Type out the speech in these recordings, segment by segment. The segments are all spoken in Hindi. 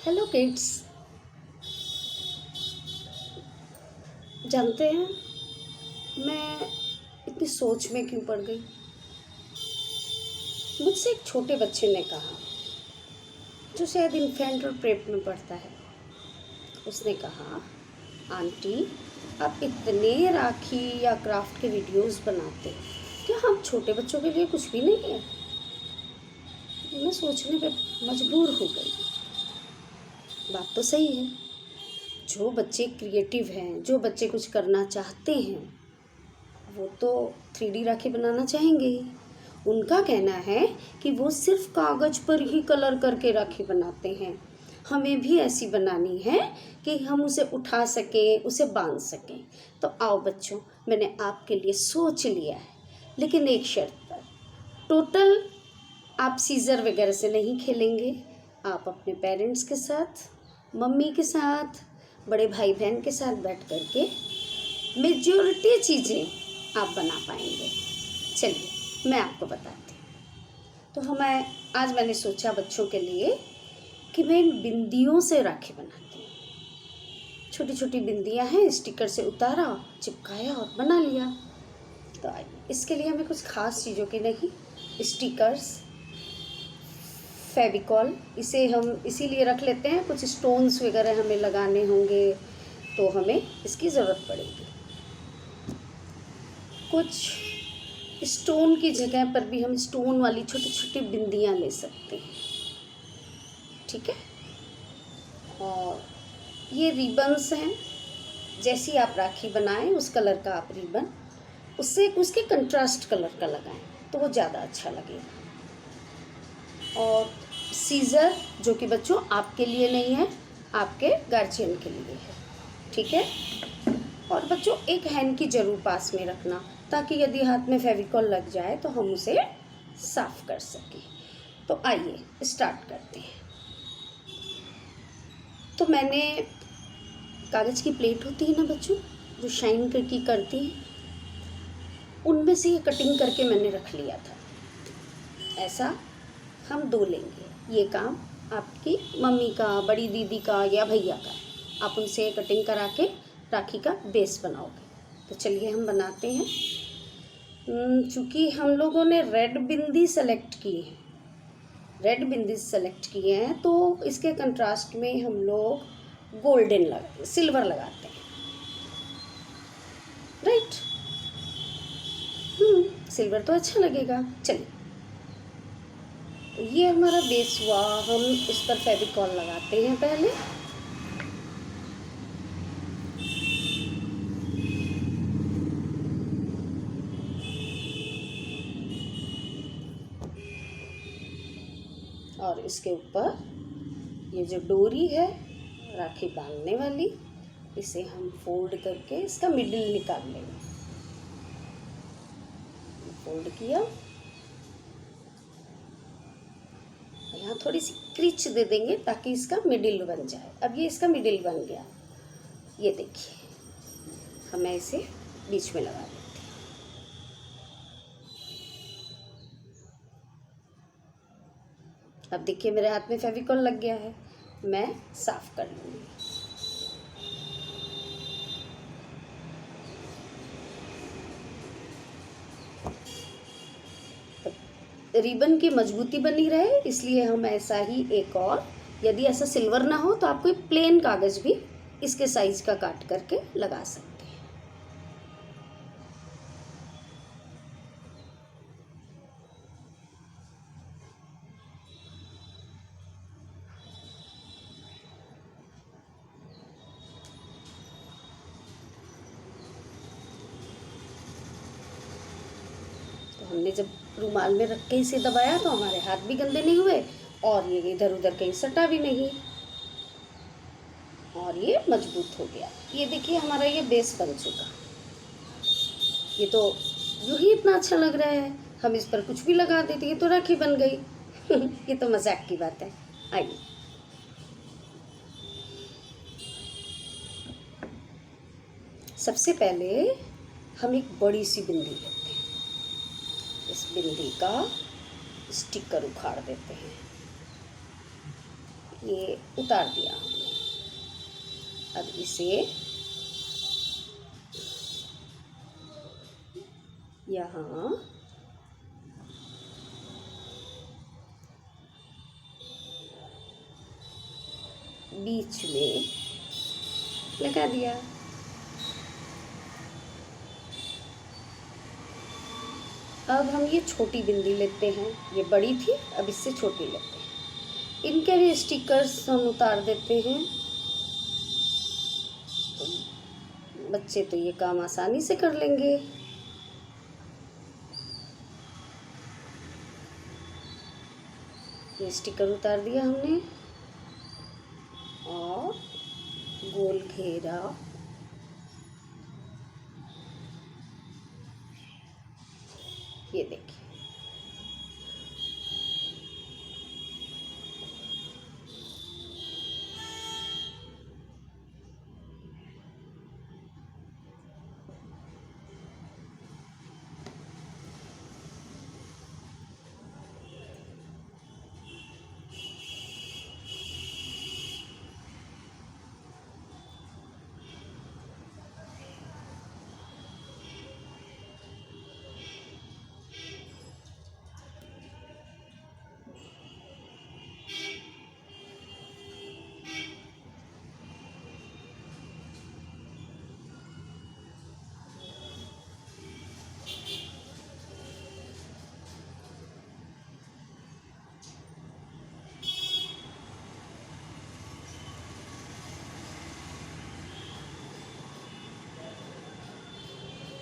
Hello kids. जानते हैं मैं इतनी सोच में क्यों पड़ गई। मुझसे एक छोटे बच्चे ने कहा, जो शायद इन्फेंट और प्रेप में पढ़ता है। उसने कहा, आंटी आप इतने राखी या क्राफ्ट के वीडियोस बनाते हैं, क्या हम छोटे बच्चों के लिए कुछ भी नहीं है? मैं सोचने पे मजबूर हो गई। बात तो सही है। जो बच्चे क्रिएटिव हैं, जो बच्चे कुछ करना चाहते हैं, वो तो 3D राखी बनाना चाहेंगे ही। उनका कहना है कि वो सिर्फ कागज़ पर ही कलर करके राखी बनाते हैं। हमें भी ऐसी बनानी है कि हम उसे उठा सकें, उसे बांध सकें। तो आओ बच्चों, मैंने आपके लिए सोच लिया है, लेकिन एक शर्त पर। टोटल आप सीज़र वगैरह से नहीं खेलेंगे। आप अपने पेरेंट्स के साथ, मम्मी के साथ, बड़े भाई बहन के साथ बैठ करके मेजॉरिटी चीज़ें आप बना पाएंगे। चलिए मैं आपको बताती हूँ। तो मैंने सोचा बच्चों के लिए कि मैं इन बिंदियों से राखी बनाती हूँ। छोटी छोटी बिंदियाँ हैं, स्टिकर से उतारा, चिपकाया और बना लिया। तो आइए, इसके लिए हमें कुछ खास चीज़ों की नहीं, स्टिकर्स, फेविकॉल, इसे हम इसीलिए रख लेते हैं, कुछ स्टोन्स वगैरह हमें लगाने होंगे तो हमें इसकी ज़रूरत पड़ेगी। कुछ स्टोन की जगह पर भी हम स्टोन वाली छोटी छोटी बिंदियाँ ले सकते हैं, ठीक है। और ये रिबन्स हैं, जैसी आप राखी बनाएं उस कलर का आप रिबन उसके कंट्रास्ट कलर का लगाएं तो वो ज़्यादा अच्छा लगेगा। और सीज़र, जो कि बच्चों आपके लिए नहीं है, आपके गार्जियन के लिए है, ठीक है। और बच्चों एक हैंकी ज़रूर पास में रखना, ताकि यदि हाथ में फेविकॉल लग जाए तो हम उसे साफ़ कर सकें। तो आइए स्टार्ट करते हैं। तो मैंने कागज़ की प्लेट होती है ना बच्चों, जो शाइन करती है, उनमें से ये कटिंग करके मैंने रख लिया था। ऐसा हम 2 लेंगे। ये काम आपकी मम्मी का, बड़ी दीदी का या भैया का, आप उनसे कटिंग करा के राखी का बेस बनाओगे। तो चलिए हम बनाते हैं। चूँकि हम लोगों ने रेड बिंदी सेलेक्ट की हैं, तो इसके कंट्रास्ट में हम लोग सिल्वर लगाते हैं, राइट। सिल्वर तो अच्छा लगेगा। चलिए, तो ये हमारा बेस हुआ। हम इस पर फेविकॉल लगाते हैं पहले। और इसके ऊपर ये जो डोरी है राखी बांधने वाली, इसे हम फोल्ड करके इसका मिडिल निकाल लेंगे। फोल्ड किया, यहाँ थोड़ी सी क्रीच दे देंगे ताकि इसका मिडिल बन जाए। अब ये इसका मिडिल बन गया, ये देखिए। हमें इसे बीच में लगा देते हैं। अब देखिए मेरे हाथ में फेविकॉल लग गया है, मैं साफ कर लूँगी। रिबन की मजबूती बनी रहे, इसलिए हम ऐसा ही एक और, यदि ऐसा सिल्वर ना हो तो आप कोई प्लेन कागज़ भी इसके साइज़ का काट करके लगा सकते हैं। तो हमने जब रुमाल में रख के इसे दबाया तो हमारे हाथ भी गंदे नहीं हुए और ये इधर उधर कहीं सटा भी नहीं, और ये मजबूत हो गया। ये देखिए हमारा ये बेस बन चुका। ये तो यूँ ही इतना अच्छा लग रहा है, हम इस पर कुछ भी लगा देते, ये तो राखी बन गई। ये तो मजाक की बात है। आइए, सबसे पहले हम एक बड़ी सी बिंदी लेते हैं, इस बिंदी का स्टिकर उखाड़ देते हैं। ये उतार दिया हमने। अब इसे यहाँ बीच में लगा दिया। अब हम ये छोटी बिंदी लेते हैं, ये बड़ी थी, अब इससे छोटी लेते हैं। इनके भी स्टिकर्स हम उतार देते हैं। तो बच्चे तो ये काम आसानी से कर लेंगे। ये स्टिकर उतार दिया हमने और गोल घेरा ये देखिए।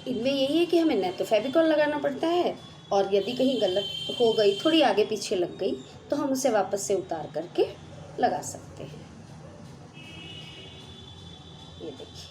इनमें यही है कि हमें न तो फेविकॉल लगाना पड़ता है, और यदि कहीं गलत हो गई, थोड़ी आगे पीछे लग गई, तो हम उसे वापस से उतार करके लगा सकते हैं। ये देखिए।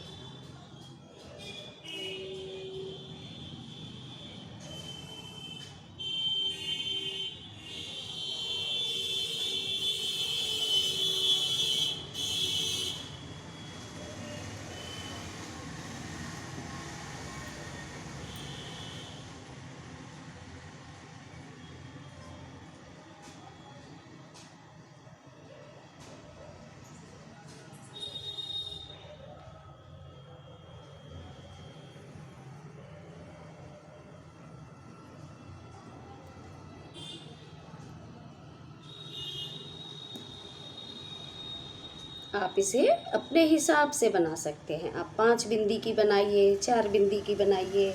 आप इसे अपने हिसाब से बना सकते हैं। आप 5 बिंदी की बनाइए, 4 बिंदी की बनाइए।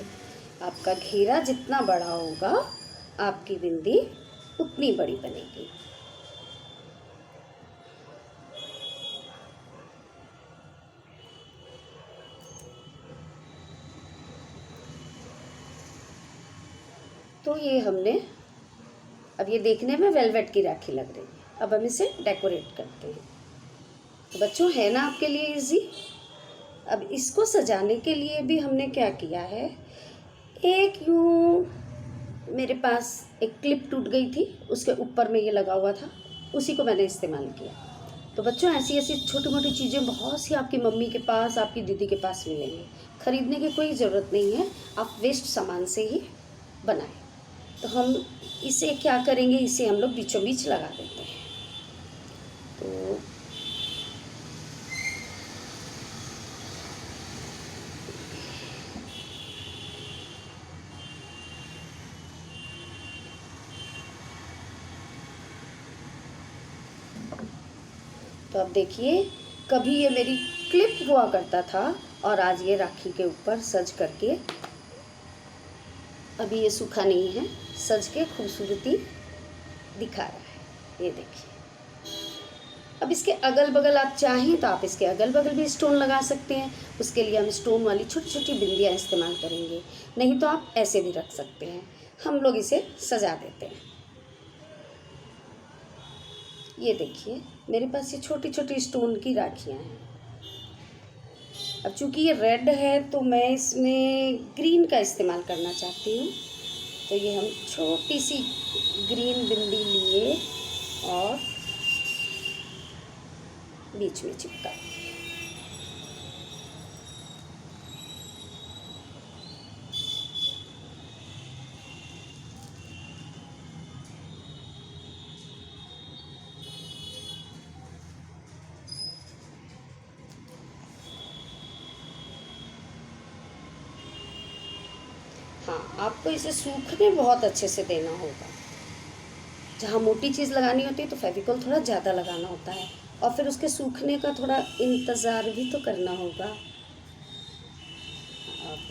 आपका घेरा जितना बड़ा होगा, आपकी बिंदी उतनी बड़ी बनेगी। तो ये हमने, अब ये देखने में वेलवेट की राखी लग रही है। अब हम इसे डेकोरेट करते हैं। तो बच्चों, है ना आपके लिए इजी। अब इसको सजाने के लिए भी हमने क्या किया है, एक यूँ मेरे पास एक क्लिप टूट गई थी, उसके ऊपर में ये लगा हुआ था, उसी को मैंने इस्तेमाल किया। तो बच्चों, ऐसी ऐसी छोटी मोटी चीज़ें बहुत सी आपकी मम्मी के पास, आपकी दीदी के पास मिलेंगी। खरीदने की कोई ज़रूरत नहीं है, आप वेस्ट सामान से ही बनाएं। तो हम इसे क्या करेंगे, इसे हम लोग बीचों बीच लगा देते हैं। तो अब देखिए, कभी ये मेरी क्लिप हुआ करता था और आज ये राखी के ऊपर सज करके, अभी ये सूखा नहीं है, सज के खूबसूरती दिखा रहा है। ये देखिए। अब इसके अगल बगल आप चाहें तो आप इसके अगल बगल भी स्टोन लगा सकते हैं। उसके लिए हम स्टोन वाली छोटी छोटी बिंदियाँ इस्तेमाल करेंगे, नहीं तो आप ऐसे भी रख सकते हैं। हम लोग इसे सजा देते हैं। ये देखिए, मेरे पास ये छोटी छोटी स्टोन की राखियाँ हैं। अब चूँकि ये रेड है तो मैं इसमें ग्रीन का इस्तेमाल करना चाहती हूँ। तो ये हम छोटी सी ग्रीन बिंदी लिए और बीच में चिपका। आपको इसे सूखने बहुत अच्छे से देना होगा। जहाँ मोटी चीज़ लगानी होती है तो फेविकॉल थोड़ा ज़्यादा लगाना होता है, और फिर उसके सूखने का थोड़ा इंतज़ार भी तो करना होगा। अब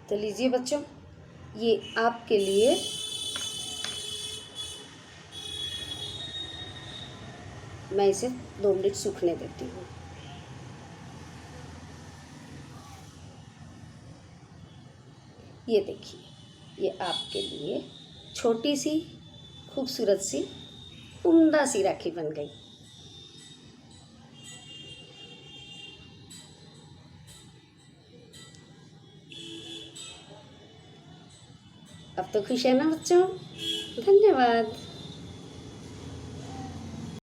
तो लीजिए बच्चों, ये आपके लिए मैं इसे 2 मिनट सूखने देती हूँ। ये देखिए, ये आपके लिए छोटी सी खूबसूरत सी उम्दा सी राखी बन गई। अब तो खुश है ना बच्चों? धन्यवाद।